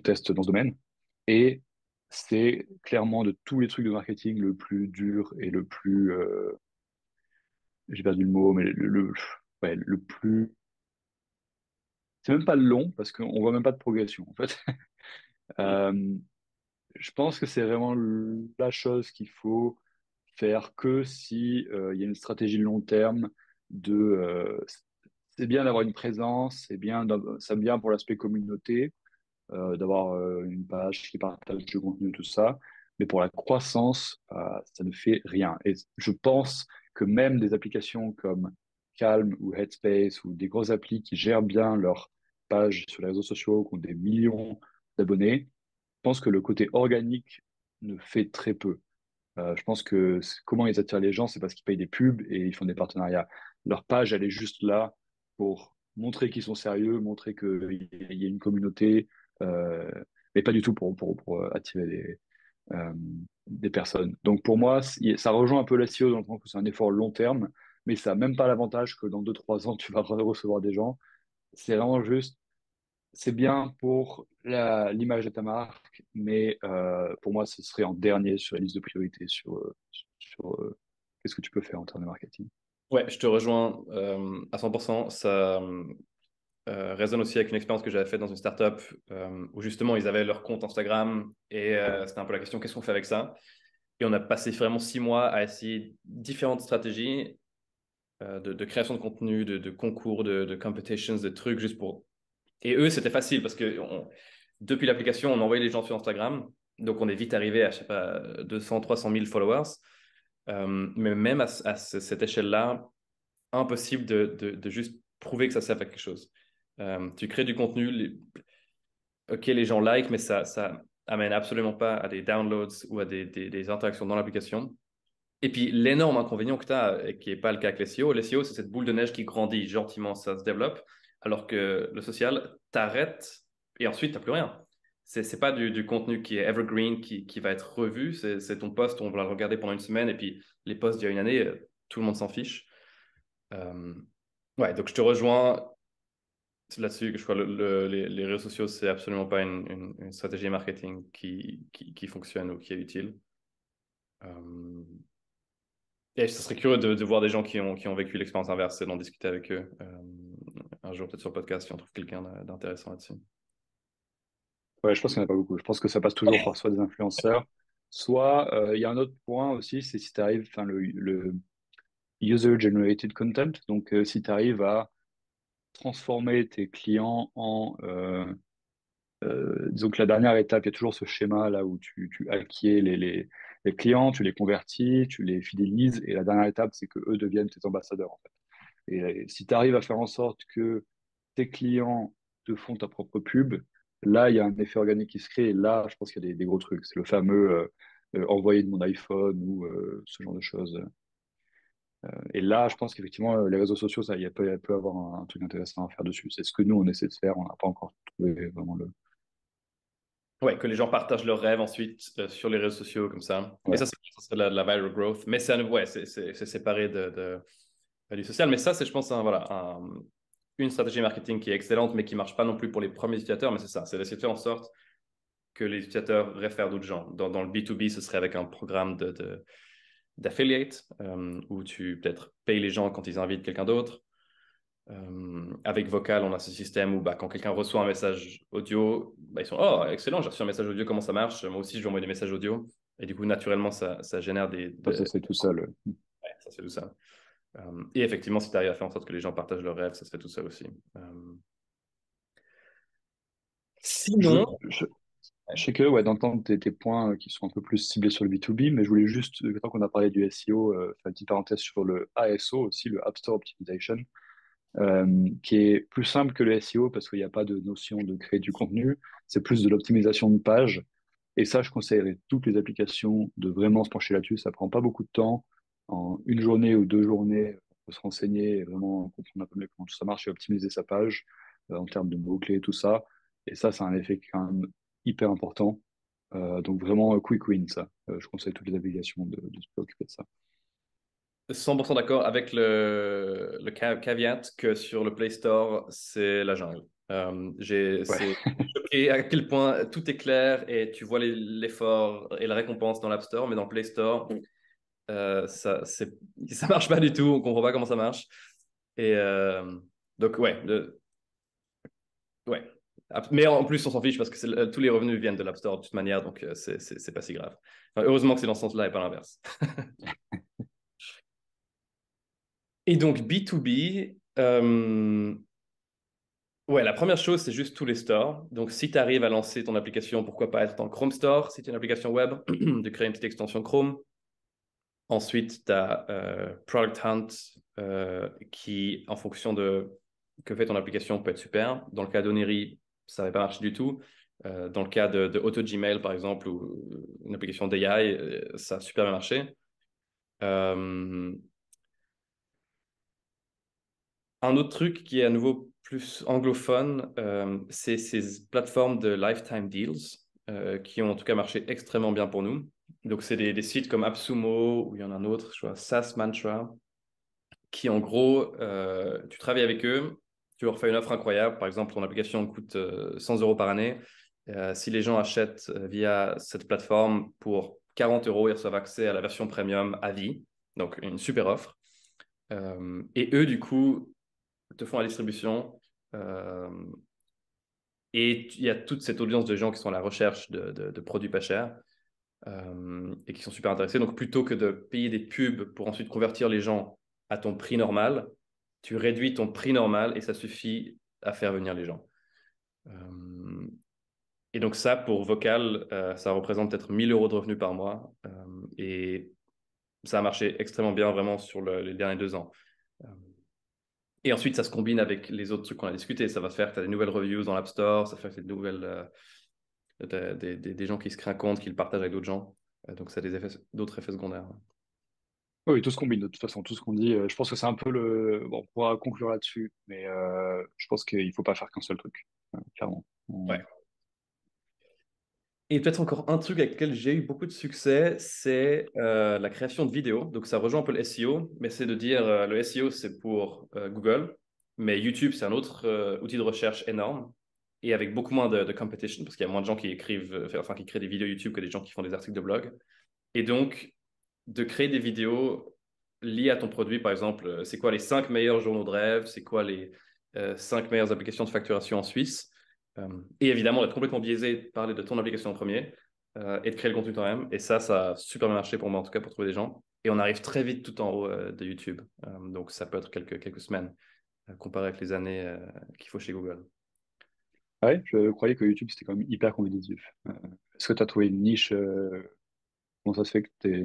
teste dans ce domaine. Et c'est clairement de tous les trucs de marketing le plus dur et le plus, j'ai perdu le mot, mais ouais, le plus, c'est même pas long parce qu'on voit même pas de progression en fait. Euh, je pense que c'est vraiment la chose qu'il faut faire que si il y a une stratégie long terme c'est bien d'avoir une présence, c'est bien pour l'aspect communauté, d'avoir une page qui partage du contenu, tout ça. Mais pour la croissance, ça ne fait rien. Et je pense que même des applications comme Calm ou Headspace ou des grosses applis qui gèrent bien leur page sur les réseaux sociaux, qui ont des millions d'abonnés, je pense que le côté organique ne fait très peu. Je pense que comment ils attirent les gens, c'est parce qu'ils payent des pubs et ils font des partenariats. Leur page, elle est juste là pour montrer qu'ils sont sérieux, montrer qu'il y a une communauté, euh, mais pas du tout pour attirer euh, des personnes. Donc pour moi, ça rejoint un peu l'SEO dans le sens où c'est un effort long terme, mais ça n'a même pas l'avantage que dans 2 3 ans, tu vas recevoir des gens. C'est vraiment juste c'est bien pour l'image de ta marque, mais pour moi, ce serait en dernier sur la liste de priorités sur qu'est-ce que tu peux faire en termes de marketing. Ouais, je te rejoins à 100%. Ça résonne aussi avec une expérience que j'avais faite dans une startup où justement ils avaient leur compte Instagram et c'était un peu la question qu'est-ce qu'on fait avec ça? Et on a passé vraiment 6 mois à essayer différentes stratégies de création de contenu, de concours, de competitions, de trucs juste pour. Et eux, c'était facile parce que depuis l'application, on envoyait les gens sur Instagram. Donc, on est vite arrivé à, je sais pas, 200, 300 000 followers. Mais même cette échelle-là, impossible de juste prouver que ça sert à quelque chose. Tu crées du contenu, ok, les gens like, mais ça amène absolument pas à des downloads ou à des interactions dans l'application. Et puis, l'énorme inconvénient que tu as, et qui n'est pas le cas avec les SEO, c'est cette boule de neige qui grandit gentiment, ça se développe, alors que le social t'arrête et ensuite, tu n'as plus rien. C'est pas du contenu qui est evergreen, qui va être revu, c'est ton post, on va le regarder pendant une semaine, et puis les posts d'il y a une année, tout le monde s'en fiche. Euh, ouais, donc je te rejoins là-dessus, que je crois les réseaux sociaux, c'est absolument pas une stratégie marketing qui fonctionne ou qui est utile. Euh, Et ce serait curieux de voir des gens qui ont vécu l'expérience inverse et d'en discuter avec eux un jour, peut-être sur le podcast, si on trouve quelqu'un d'intéressant là-dessus. Ouais, je pense qu'il n'y en a pas beaucoup. Je pense que ça passe toujours par soit des influenceurs, soit il y a un autre point aussi, c'est si tu arrives, enfin le user-generated content, donc si tu arrives à transformer tes clients disons que la dernière étape, il y a toujours ce schéma là où tu acquiers les clients, tu les convertis, tu les fidélises, et la dernière étape, c'est que eux deviennent tes ambassadeurs, en fait. Et si tu arrives à faire en sorte que tes clients te font ta propre pub, là, il y a un effet organique qui se crée, et là, je pense qu'il y a des gros trucs. C'est le fameux envoyer de mon iPhone ou ce genre de choses. Et là, je pense qu'effectivement, les réseaux sociaux, ça, il peut avoir un truc intéressant à faire dessus. C'est ce que nous, on essaie de faire, on n'a pas encore trouvé vraiment Ouais, que les gens partagent leurs rêves ensuite sur les réseaux sociaux comme ça. Et Ouais. ça c'est la viral growth. Mais ouais, c'est séparé du social. Mais ça, c'est, je pense, une stratégie marketing qui est excellente, mais qui marche pas non plus pour les premiers utilisateurs. Mais c'est ça, c'est d'essayer de faire en sorte que les utilisateurs réfèrent d'autres gens. Dans le B2B, ce serait avec un programme d'affiliate, où tu peut-être payes les gens quand ils invitent quelqu'un d'autre. Avec Vocal, on a ce système où quand quelqu'un reçoit un message audio, ils sont oh, excellent, j'ai reçu un message audio, comment ça marche? Moi aussi, je vais envoyer des messages audio. Et du coup, naturellement, ça génère Ouais, ça, c'est tout ça. Ouais, ça c'est tout ça. Et effectivement, si tu arrives à faire en sorte que les gens partagent leurs rêves, ça se fait tout ça aussi. Je, Sinon, je, je sais que ouais, d'entendre tes points qui sont un peu plus ciblés sur le B2B, mais je voulais juste, tant qu'on a parlé du SEO, faire une petite parenthèse sur le ASO aussi, le App Store Optimization, qui est plus simple que le SEO parce qu'il n'y a pas de notion de créer du contenu, c'est plus de l'optimisation de page. Et ça, je conseillerais toutes les applications de vraiment se pencher là-dessus. Ça prend pas beaucoup de temps. En une journée ou 2 journées, on peut se renseigner et vraiment comprendre un peu mieux comment tout ça marche et optimiser sa page en termes de mots-clés, tout ça. Et ça, c'est un effet quand même hyper important. Donc vraiment, quick win, ça. Je conseille toutes les applications de se préoccuper de ça. 100% d'accord avec le caveat que sur le Play Store, c'est la jungle. Ouais. C'est choqué à quel point tout est clair et tu vois l'effort et la récompense dans l'App Store, mais dans le Play Store, ça marche pas du tout, on comprend pas comment ça marche. Et donc, ouais, ouais. Mais en plus, on s'en fiche parce que tous les revenus viennent de l'App Store de toute manière, donc c'est pas si grave. Enfin, heureusement que c'est dans ce sens-là et pas l'inverse. Et donc, B2B, ouais, la première chose, c'est juste tous les stores. Donc, si tu arrives à lancer ton application, pourquoi pas être dans Chrome Store, si tu as une application web, de créer une petite extension Chrome. Ensuite, tu as Product Hunt qui, en fonction de que fait ton application, peut être super. Dans le cas d'Onery, ça n'avait pas marché du tout. Dans le cas de Auto Gmail, par exemple, ou une application d'AI, ça a super bien marché. Euh, un autre truc qui est à nouveau plus anglophone, c'est ces plateformes de lifetime deals qui ont en tout cas marché extrêmement bien pour nous. Donc, c'est des sites comme AppSumo, ou il y en a un autre, je vois, SaaS Mantra, qui en gros, tu travailles avec eux, tu leur fais une offre incroyable. Par exemple, ton application coûte 100 euros par année. Si les gens achètent via cette plateforme pour 40 euros, ils reçoivent accès à la version premium à vie. Donc, une super offre. Et eux, du coup, te font la distribution. Euh, et il y a toute cette audience de gens qui sont à la recherche de produits pas chers et qui sont super intéressés. Donc, plutôt que de payer des pubs pour ensuite convertir les gens à ton prix normal, tu réduis ton prix normal et ça suffit à faire venir les gens. Et donc, ça, pour Vocal, ça représente peut-être 1000 euros de revenus par mois. Et ça a marché extrêmement bien vraiment sur les derniers 2 ans. Euh, Et ensuite, ça se combine avec les autres trucs qu'on a discuté. Ça va faire que tu as des nouvelles reviews dans l'App Store, ça fait que des nouvelles, des gens qui se créent un compte, qui le partagent avec d'autres gens. Donc, ça a d'autres effets secondaires. Oui, tout se combine de toute façon, tout ce qu'on dit. Je pense que c'est un peu le. Bon, on pourra conclure là-dessus, mais je pense qu'il faut pas faire qu'un seul truc, clairement. Ouais. Et peut-être encore un truc avec lequel j'ai eu beaucoup de succès, c'est la création de vidéos. Donc, ça rejoint un peu le SEO, mais c'est de dire le SEO, c'est pour Google, mais YouTube, c'est un autre outil de recherche énorme et avec beaucoup moins de competition parce qu'il y a moins de gens qui écrivent, enfin, qui créent des vidéos YouTube que des gens qui font des articles de blog. Et donc, de créer des vidéos liées à ton produit, par exemple, c'est quoi les 5 meilleurs journaux de rêve, c'est quoi les 5 meilleures applications de facturation en Suisse, et évidemment d'être complètement biaisé, de parler de ton application en premier, et de créer le contenu toi-même. Et ça a super bien marché pour moi, en tout cas pour trouver des gens. Et on arrive très vite tout en haut de YouTube. Donc ça peut être quelques semaines, comparé avec les années qu'il faut chez Google. Ouais, je croyais que YouTube c'était quand même hyper compétitif. Est-ce que tu as trouvé une niche? Comment ça se fait que t'es.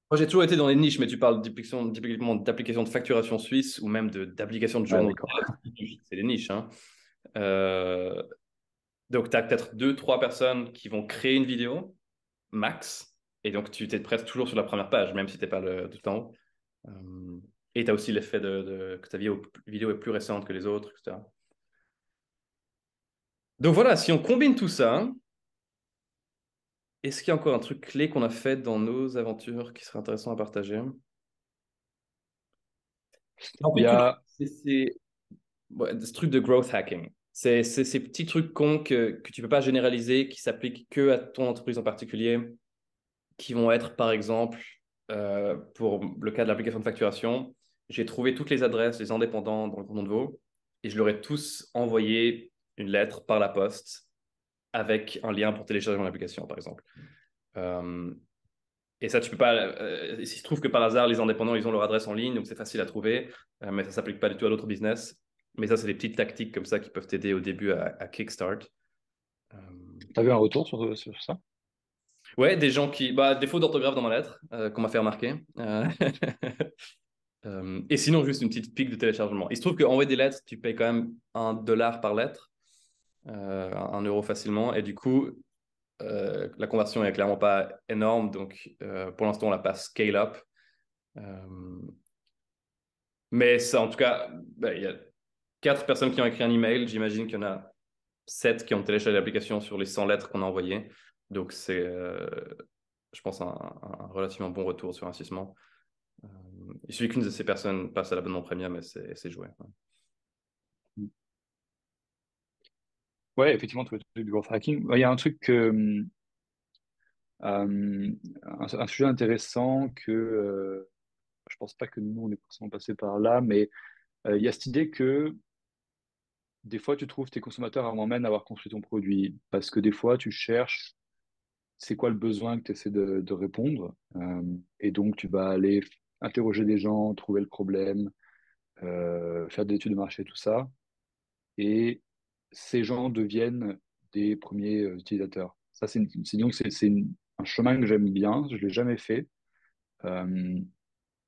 Moi, j'ai toujours été dans les niches, mais tu parles typiquement d'applications de facturation suisse ou même d'applications de Ah, journaux de d'accord. rêve. C'est des niches, hein. Euh, donc, tu as peut-être deux, trois personnes qui vont créer une vidéo, max. Et donc, tu t'es presque toujours sur la première page, même si tu n'es pas tout en haut. Et tu as aussi l'effet que ta vidéo est plus récente que les autres, etc. Donc voilà, si on combine tout ça, Est-ce qu'il y a encore un truc clé qu'on a fait dans nos aventures qui serait intéressant à partager? En Il fait, y a, ouais, ce truc de growth hacking. C'est ces petits trucs cons que tu peux pas généraliser, qui s'appliquent que à ton entreprise en particulier, qui vont être, par exemple, pour le cas de l'application de facturation, j'ai trouvé toutes les adresses des indépendants dans le canton de Vaud et je leur ai tous envoyé une lettre par la poste avec un lien pour télécharger mon application, par exemple. Euh, et ça, tu peux pas. Il se trouve que par hasard, les indépendants, ils ont leur adresse en ligne, donc c'est facile à trouver, mais ça s'applique pas du tout à d'autres business. Mais ça, c'est des petites tactiques comme ça qui peuvent t'aider au début à kickstart. Euh, T'as vu un retour sur ça? Ouais, des gens qui. Bah, défaut d'orthographe dans ma lettre, qu'on m'a fait remarquer. Et sinon, juste une petite pique de téléchargement. Il se trouve qu'envoyer des lettres, tu payes quand même $1 par lettre, 1 euro facilement. Et du coup, la conversion est clairement pas énorme. Donc, pour l'instant, on l'a pas scale up. Euh, mais ça, en tout cas, bah, il y a 4 personnes qui ont écrit un email. J'imagine qu'il y en a 7 qui ont téléchargé l'application sur les 100 lettres qu'on a envoyées. Donc, c'est, je pense, un relativement bon retour sur investissement. Euh, il suffit qu'une de ces personnes passe à l'abonnement premium et c'est joué. Ouais. Ouais, effectivement, tu as du growth hacking. Il y a un truc, un sujet intéressant que je pense pas que nous, on est forcément passé par là, mais il y a cette idée que des fois, tu trouves tes consommateurs avant même d'avoir construit ton produit. Parce que des fois, tu cherches c'est quoi le besoin que tu essaies de répondre. Et donc, tu vas aller interroger des gens, trouver le problème, faire des études de marché, tout ça. Et ces gens deviennent des premiers utilisateurs. Ça, donc, un chemin que j'aime bien. Je ne l'ai jamais fait. Euh,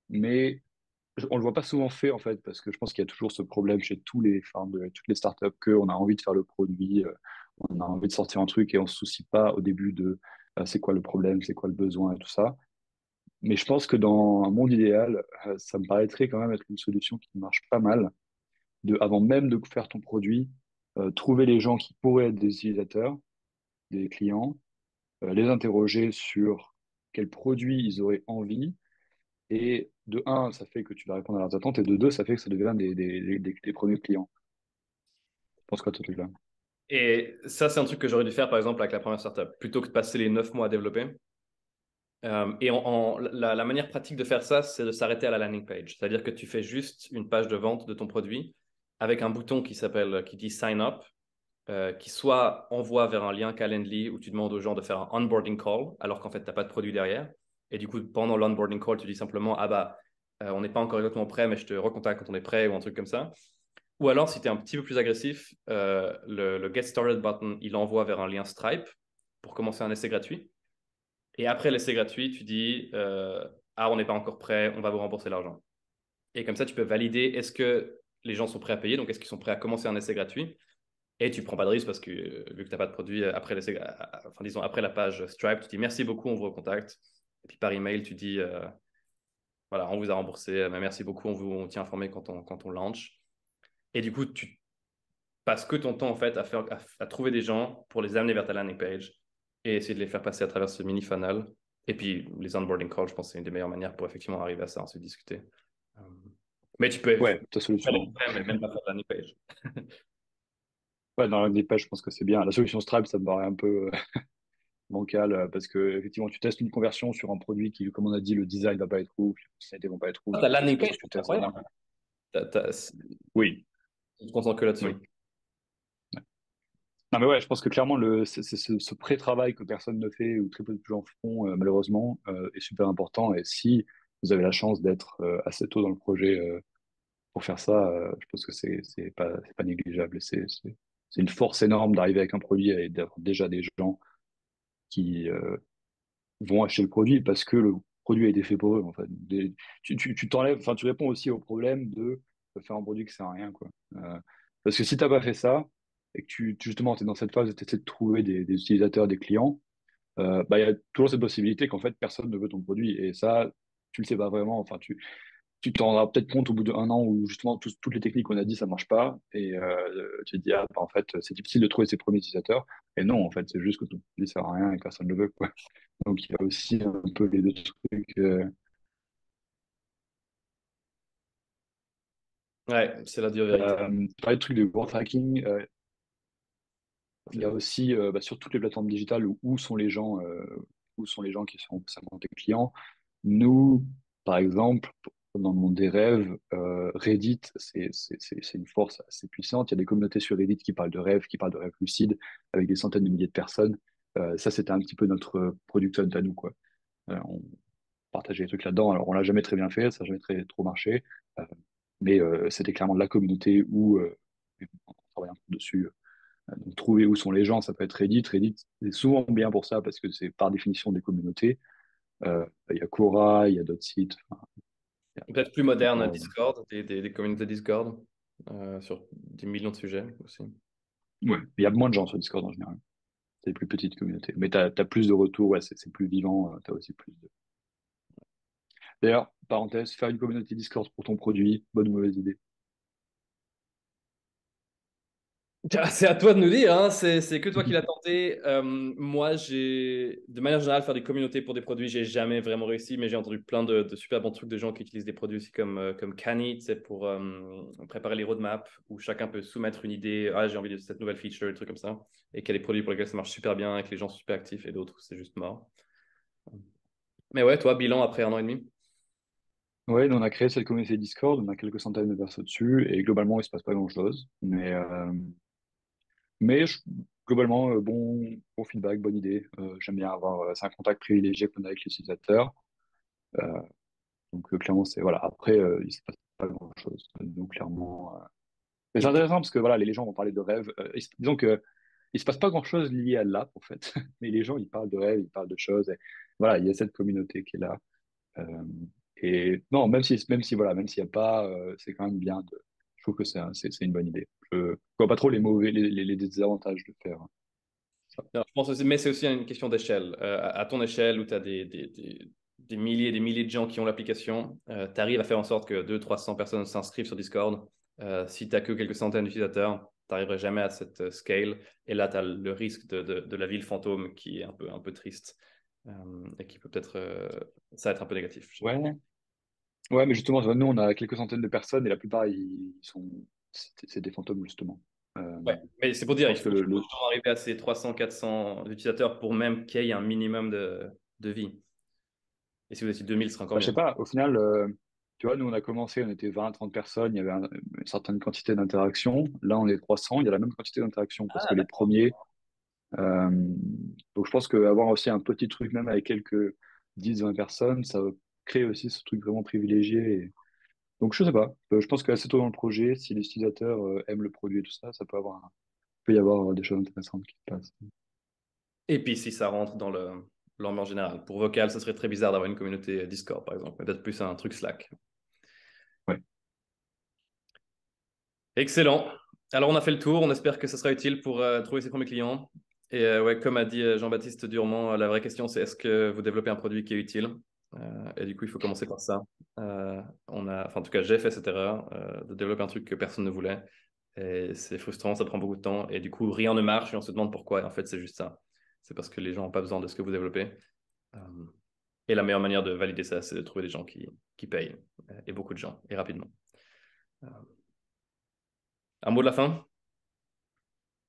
mais on le voit pas souvent fait, en fait, parce que je pense qu'il y a toujours ce problème chez toutes les startups, qu'on a envie de faire le produit, on a envie de sortir un truc et on se soucie pas au début de c'est quoi le problème, c'est quoi le besoin et tout ça. Mais je pense que dans un monde idéal, ça me paraîtrait quand même être une solution qui marche pas mal, avant même de faire ton produit, trouver les gens qui pourraient être des utilisateurs, des clients, les interroger sur quels produits ils auraient envie. Et de un, ça fait que tu vas répondre à leurs attentes, et de deux, ça fait que ça devient des premiers clients. Je pense quoi, ce truc-là? Et ça, c'est un truc que j'aurais dû faire, par exemple, avec la première startup, plutôt que de passer les 9 mois à développer. La manière pratique de faire ça, c'est de s'arrêter à la landing page. C'est-à-dire que tu fais juste une page de vente de ton produit avec un bouton qui dit Sign Up, qui soit envoie vers un lien Calendly où tu demandes aux gens de faire un onboarding call, alors qu'en fait, tu n'as pas de produit derrière. Et du coup, pendant l'onboarding call, tu dis simplement, ah bah, on n'est pas encore exactement prêt, mais je te recontacte quand on est prêt ou un truc comme ça. Ou alors, si tu es un petit peu plus agressif, le Get Started button, il envoie vers un lien Stripe pour commencer un essai gratuit. Et après l'essai gratuit, tu dis ah, on n'est pas encore prêt, on va vous rembourser l'argent. Et comme ça, tu peux valider est-ce que les gens sont prêts à payer, donc est-ce qu'ils sont prêts à commencer un essai gratuit. Et tu prends pas de risque parce que vu que tu n'as pas de produit après l'essai, enfin disons après la page Stripe, tu dis merci beaucoup, on vous recontacte. Et puis par email, tu dis voilà, on vous a remboursé, mais merci beaucoup, on tient informé quand on launch. Et du coup, tu passes que ton temps en fait à trouver des gens pour les amener vers ta landing page et essayer de les faire passer à travers ce mini funnel. Et puis les onboarding calls, je pense que c'est une des meilleures manières pour effectivement arriver à ça, ensuite discuter. Euh, mais tu peux Ouais, ta faire solution. l'extrême mais même pas faire de landing page. Ouais, dans la page, je pense que c'est bien. La solution Stripe, ça me paraît un peu bancal parce que effectivement, tu testes une conversion sur un produit qui, comme on a dit, le design va pas être ouf, les fonctionnalités vont pas être ouf. Ta Donc, je landing suppose page, que tu c'est testes incroyable. vraiment. Oui, Tu te concentres que là-dessus. oui. Non, mais ouais, je pense que clairement, ce pré-travail que personne ne fait ou très peu de gens font, malheureusement, est super important. Et si vous avez la chance d'être assez tôt dans le projet pour faire ça, je pense que c'est pas négligeable. Et c'est une force énorme d'arriver avec un produit et d'avoir déjà des gens qui vont acheter le produit parce que le produit a été fait pour eux, en fait. Tu t'enlèves, enfin, tu réponds aussi au problème de faire un produit qui sert à rien, quoi. Parce que si t'as pas fait ça, et que justement, tu es dans cette phase où tu essaies de trouver des utilisateurs, des clients, bah, il y a toujours cette possibilité qu'en fait, personne ne veut ton produit. Et ça, tu le sais pas vraiment. Enfin, tu t'en rendras peut-être compte au bout d'un an où justement toutes les techniques qu'on a dit ça marche pas et tu te dis ah bah, en fait c'est difficile de trouver ses premiers utilisateurs et non en fait c'est juste que tout ne sert à rien et personne ne le veut quoi. Donc il y a aussi un peu les deux trucs. Ouais, c'est la dure vérité. Tu parlais de trucs de growth tracking. Il y a aussi sur toutes les plateformes digitales où sont les gens qui sont tes clients. Nous, par exemple, dans le monde des rêves, Reddit, c'est une force assez puissante. Il y a des communautés sur Reddit qui parlent de rêves, qui parlent de rêves lucides, avec des centaines de milliers de personnes. Ça, c'était un petit peu notre product hunt à nous, quoi. On partageait les trucs là-dedans. Alors, on l'a jamais très bien fait, ça n'a jamais très trop marché, euh, mais c'était clairement la communauté où on travaille un peu dessus. Donc, trouver où sont les gens, ça peut être Reddit. Reddit, c'est souvent bien pour ça parce que c'est par définition des communautés. Il y a Quora, il y a d'autres sites. Enfin, il y a Peut-être plus moderne, encore, Discord, des communautés Discord sur des millions de sujets aussi. ouais. Il y a moins de gens sur Discord en général. C'est des plus petites communautés. Mais tu as plus de retours, ouais, c'est plus vivant, tu as aussi plus de. D'ailleurs, parenthèse, faire une communauté Discord pour ton produit, bonne ou mauvaise idée. C'est à toi de nous dire, hein. C'est que toi qui l'as tenté. Moi, de manière générale, faire des communautés pour des produits, j'ai jamais vraiment réussi, mais j'ai entendu plein de super bons trucs de gens qui utilisent des produits aussi comme Canny, c'est pour préparer les roadmaps, où chacun peut soumettre une idée, ah, j'ai envie de cette nouvelle feature, des trucs comme ça, et qu'il y a des produits pour lesquels ça marche super bien, et que les gens sont super actifs, et d'autres, c'est juste mort. Mais ouais, toi, bilan après 1 an et demi. Ouais, nous, on a créé cette communauté Discord, on a quelques centaines de personnes dessus, et globalement, il se passe pas grand-chose. Mais globalement, bon feedback, bonne idée. J'aime bien avoir, c'est un contact privilégié qu'on a avec les utilisateurs. Euh, donc clairement, c'est voilà. Après, il se passe pas grand-chose. Donc clairement, mais c'est Et puis, intéressant parce que voilà, les gens vont parler de rêves. Disons que il se passe pas grand-chose lié à l'app en fait, mais les gens ils parlent de rêves, ils parlent de choses. Et voilà, il y a cette communauté qui est là. Euh, et non, même si voilà, même s'il y a pas, c'est quand même bien de. Je trouve que c'est une bonne idée. Je vois pas trop les mauvais, les désavantages de faire ça. non, je pense aussi, mais c'est aussi une question d'échelle. À ton échelle, où tu as des milliers et des milliers de gens qui ont l'application, tu arrives à faire en sorte que 200-300 personnes s'inscrivent sur Discord. Si tu n'as que quelques centaines d'utilisateurs, tu n'arriverais jamais à cette scale. Et là, tu as le risque de la ville fantôme qui est un peu triste et qui peut peut-être ça être un peu négatif, je dirais. Ouais, ouais, mais justement, nous on a quelques centaines de personnes et la plupart c'est des fantômes justement. Ouais, mais c'est pour Je dire, il pense que faut toujours arriver à ces 300-400 utilisateurs pour même qu'il y ait un minimum de vie. Et si vous étiez 2000, ce serait encore bah, je mieux. sais pas, au final, tu vois, nous, on a commencé, on était 20, 30 personnes, il y avait une certaine quantité d'interactions. Là, on est 300, il y a la même quantité d'interactions parce Ah, que les d'accord. premiers. euh, donc, je pense qu'avoir aussi un petit truc, même avec quelques 10, 20 personnes, ça crée aussi ce truc vraiment privilégié. Donc, je sais pas. Je pense qu'assez tôt dans le projet, si les utilisateurs aiment le produit et tout ça, ça peut y avoir des choses intéressantes qui se passent. Et puis, si ça rentre dans l'ambiance générale. Pour vocal, ça serait très bizarre d'avoir une communauté Discord, par exemple. Peut-être plus un truc Slack. Ouais. Excellent. Alors, on a fait le tour. On espère que ça sera utile pour trouver ses premiers clients. Et ouais, comme a dit Jean-Baptiste Durement, la vraie question, c'est est-ce que vous développez un produit qui est utile? Et du coup, il faut commencer par ça. Enfin, en tout cas, j'ai fait cette erreur de développer un truc que personne ne voulait. Et c'est frustrant, ça prend beaucoup de temps. Et du coup, rien ne marche et on se demande pourquoi. Et en fait, c'est juste ça. C'est parce que les gens n'ont pas besoin de ce que vous développez. Euh, Et la meilleure manière de valider ça, c'est de trouver des gens qui payent, et beaucoup de gens, et rapidement. Euh, un mot de la fin?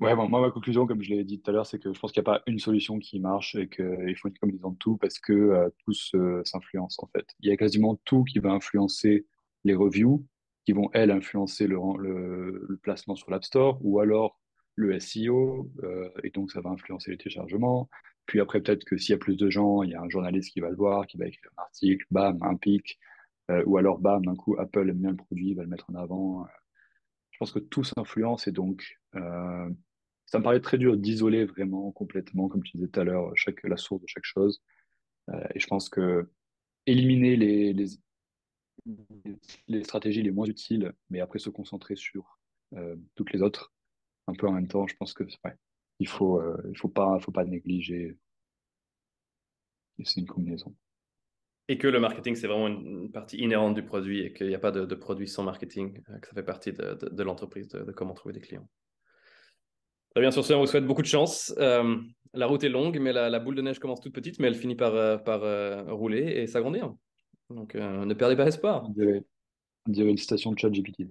Ouais, bon, moi, ma conclusion, comme je l'ai dit tout à l'heure, c'est que je pense qu'il n'y a pas une solution qui marche et qu'il faut une combinaison de tout parce que tous s'influencent en fait. Il y a quasiment tout qui va influencer les reviews, qui vont, elles, influencer le placement sur l'App Store ou alors le SEO, et donc ça va influencer les téléchargements. Puis après, peut-être que s'il y a plus de gens, il y a un journaliste qui va le voir, qui va écrire un article, bam, un pic, ou alors, bam, d'un coup, Apple aime bien le produit, il va le mettre en avant. Je pense que tout s'influence et donc ça me paraît très dur d'isoler vraiment complètement, comme tu disais tout à l'heure, la source de chaque chose. Et je pense que éliminer les stratégies les moins utiles, mais après se concentrer sur toutes les autres, un peu en même temps, je pense que ouais, il faut pas négliger. Et c'est une combinaison. Et que le marketing, c'est vraiment une partie inhérente du produit et qu'il n'y a pas de produit sans marketing, que ça fait partie de l'entreprise, de comment trouver des clients. Très bien, sur ce, on vous souhaite beaucoup de chance. La route est longue, mais la boule de neige commence toute petite, mais elle finit par rouler et s'agrandir. Donc, ne perdez pas espoir. On dirait une citation de ChatGPT.